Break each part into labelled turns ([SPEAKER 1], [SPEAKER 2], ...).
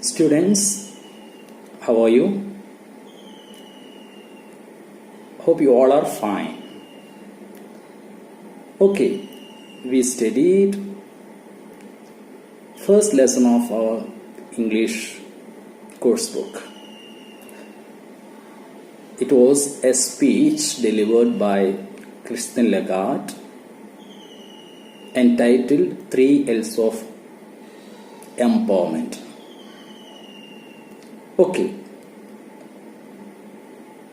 [SPEAKER 1] Students, how are you? Hope you all are fine. Okay, we studied first lesson of our English course book. It was a speech delivered by Christine Lagarde entitled 3 L's of Empowerment. Okay,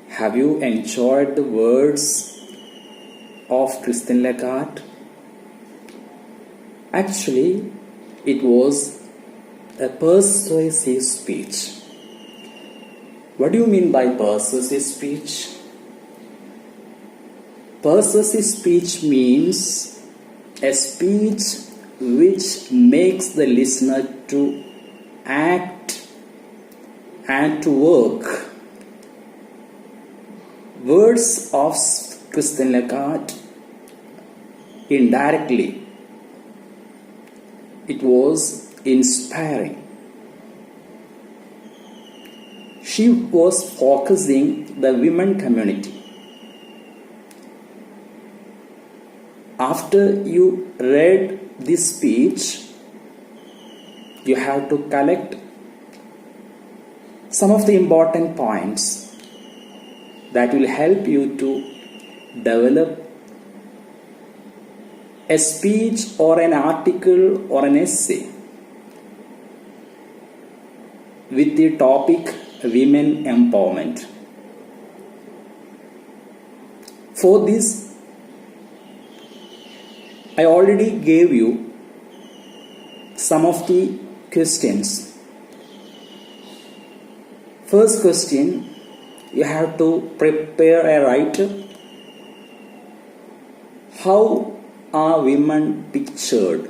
[SPEAKER 1] have you enjoyed the words of Christine Lagarde? Actually, it was a persuasive speech. What do you mean by persuasive speech? Persuasive speech means a speech which makes the listener to act and to work. Words of Christine Lagarde indirectly, it was inspiring. She was focusing the women community. After you read this speech, you have to collect some of the important points that will help you to develop a speech or an article or an essay with the topic women empowerment. For this, I already gave you some of the questions. First question, you have to prepare a writer. How are women pictured?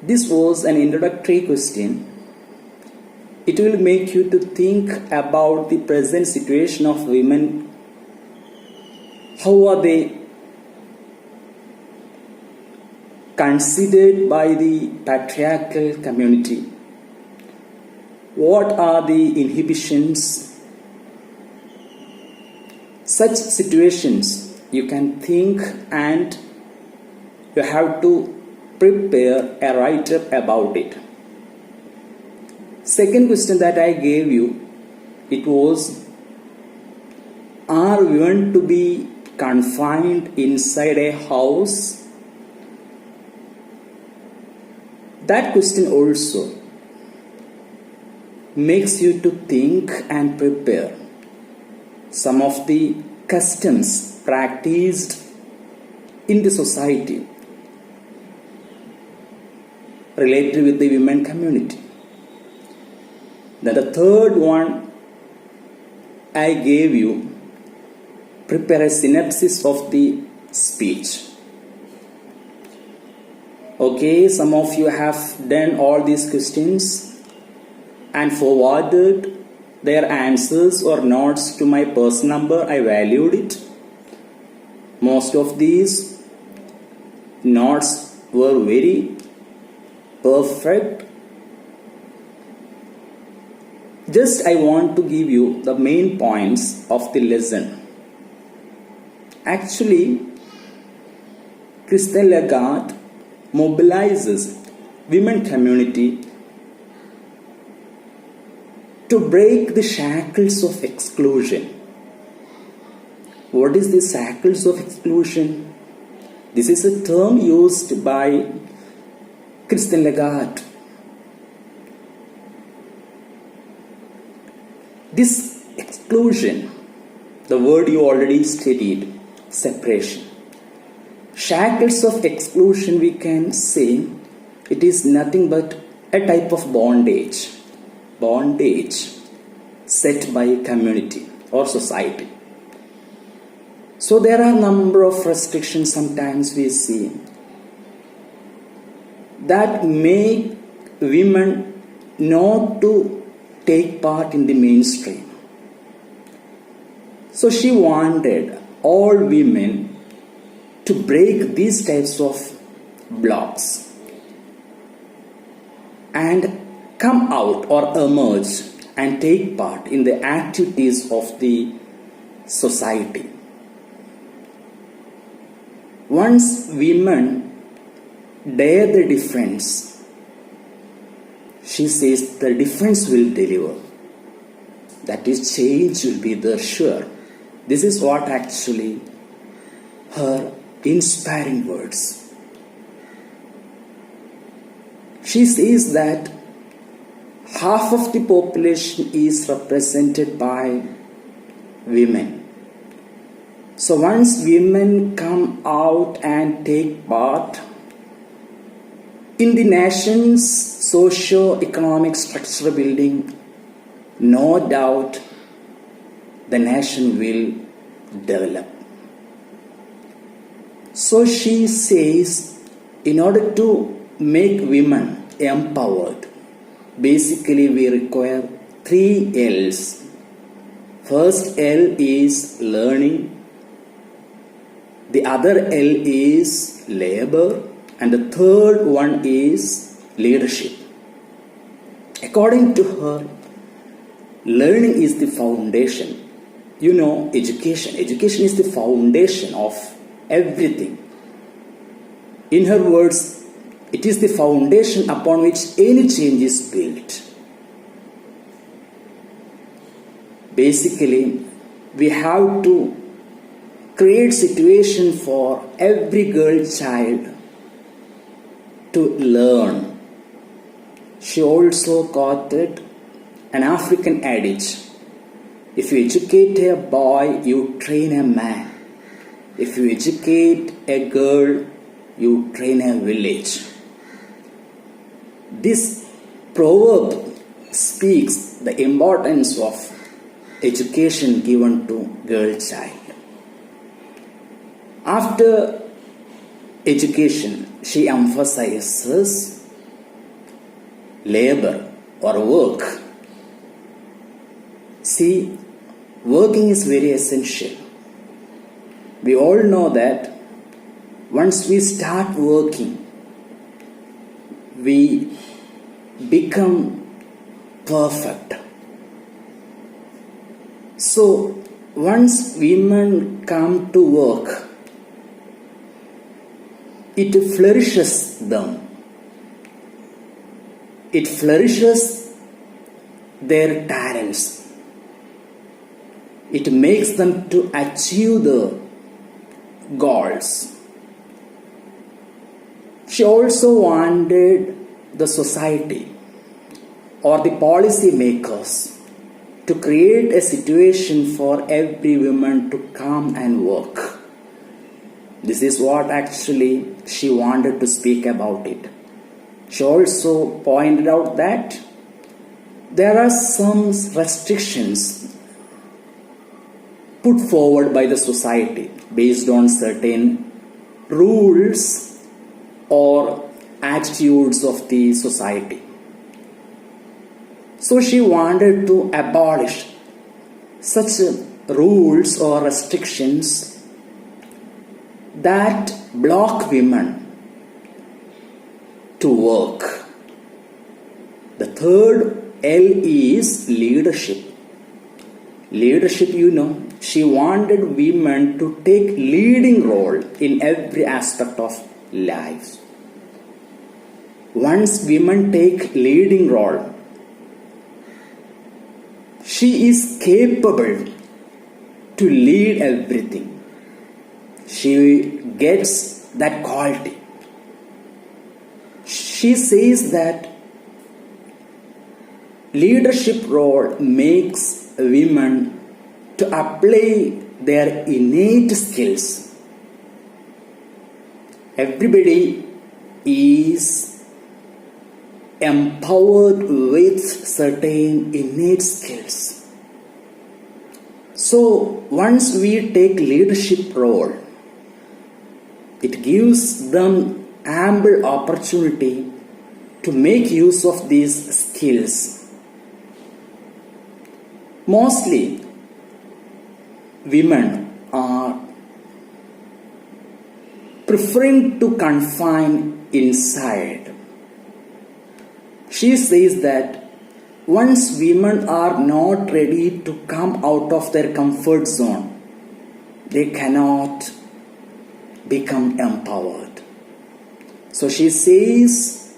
[SPEAKER 1] This was an introductory question. It will make you to think about the present situation of women. How are they considered by the patriarchal community? What are the inhibitions? Such situations you can think and you have to prepare a write-up about it. Second question that I gave you, it was, are women to be confined inside a house? That question also makes you to think and prepare some of the customs practiced in the society related with the women community. Then the third one I gave you, prepare a synopsis of the speech. Okay, some of you have done all these questions and forwarded their answers or notes to my personal number. I valued it. Most of these notes were very perfect. Just I want to give you the main points of the lesson. Actually, Christine Lagarde mobilizes women community to break the shackles of exclusion. What is the shackles of exclusion? This is a term used by Christine Lagarde. This exclusion, the word you already studied, separation. Shackles of exclusion, we can say, it is nothing but a type of bondage set by a community or society. So there are a number of restrictions sometimes we see that make women not to take part in the mainstream. So she wanted all women to break these types of blocks and come out or emerge and take part in the activities of the society. Once women dare the difference, she says the difference will deliver. That is, change will be there sure. This is what actually her inspiring words. She says that half of the population is represented by women. So once women come out and take part in the nation's socio-economic structure building, no doubt the nation will develop. So she says, in order to make women empowered, basically we require 3 L's. First L is learning, the other L is labor, and the third one is leadership. According to her, learning is the foundation. You know, education. Education is the foundation of everything. In her words, it is the foundation upon which any change is built. Basically, we have to create situation for every girl child to learn. She also quoted an African adage: if you educate a boy, you train a man. If you educate a girl, you train a village. This proverb speaks the importance of education given to girl child. After education, she emphasizes labor or work. See, working is very essential. We all know that once we start working, we become perfect. So, once women come to work, it flourishes them. It flourishes their talents. It makes them to achieve the goals. She also wanted the society or the policy makers to create a situation for every woman to come and work. This is what actually she wanted to speak about it. She also pointed out that there are some restrictions put forward by the society based on certain rules or attitudes of the society. So she wanted to abolish such rules or restrictions that block women to work. The third L is leadership. Leadership, you know, she wanted women to take leading role in every aspect of life. Once women take leading role, she is capable to lead everything. She gets that quality. She says that leadership role makes women to apply their innate skills. Everybody is empowered with certain innate skills. So once we take leadership role, it gives them ample opportunity to make use of these skills. Mostly, women are preferring to confine inside. She says that once women are not ready to come out of their comfort zone, they cannot become empowered. So she says,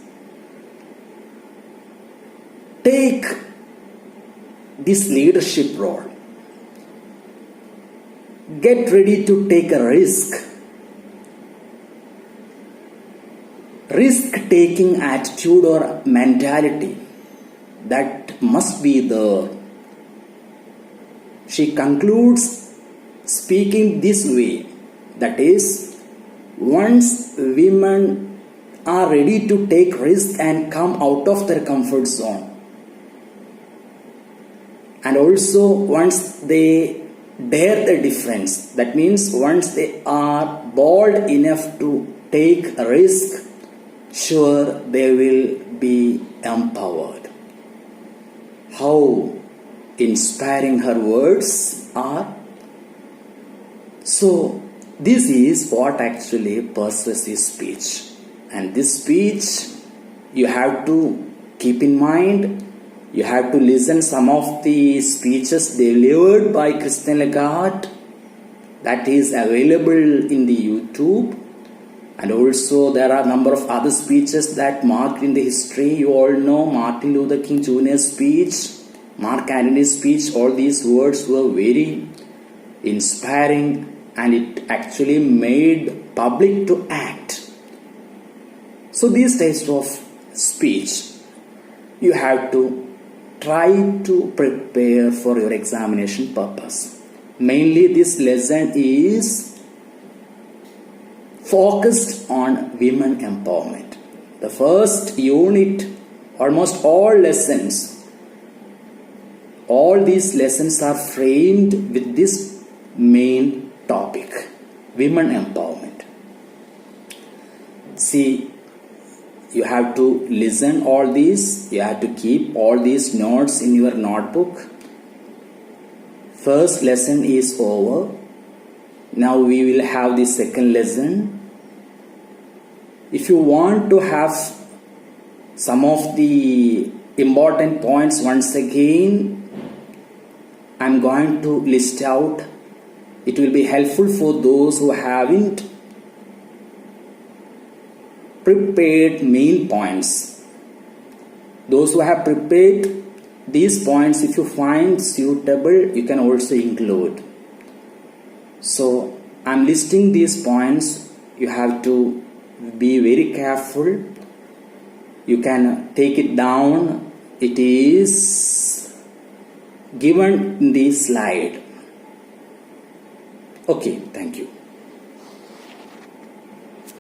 [SPEAKER 1] take this leadership role. Get ready to take a risk. Risk-taking attitude or mentality that must be there. She concludes speaking this way, that is, once women are ready to take risk and come out of their comfort zone, and also once they dare the difference, that means once they are bold enough to take a risk, sure they will be empowered. How inspiring her words are. So this is what actually persuasive speech. And this speech you have to keep in mind. You have to listen some of the speeches delivered by Christine Lagarde that is available in the YouTube. And also there are a number of other speeches that marked in the history. You all know Martin Luther King Jr.'s speech, Mark Antony's speech. All these words were very inspiring and it actually made public to act. So these types of speech you have to try to prepare for your examination purpose. Mainly this lesson is focused on women empowerment. The first unit, almost all lessons, all these lessons are framed with this main topic, women empowerment. See, you have to listen all these, you have to keep all these notes in your notebook. First lesson is over. Now we will have the second lesson. If you want to have some of the important points once again, I am going to list out. It will be helpful for those who haven't prepared main points. Those who have prepared these points, if you find suitable, you can also include. So I am listing these points. You have to be very careful. You can take it down. It is given in the slide. Okay, thank you.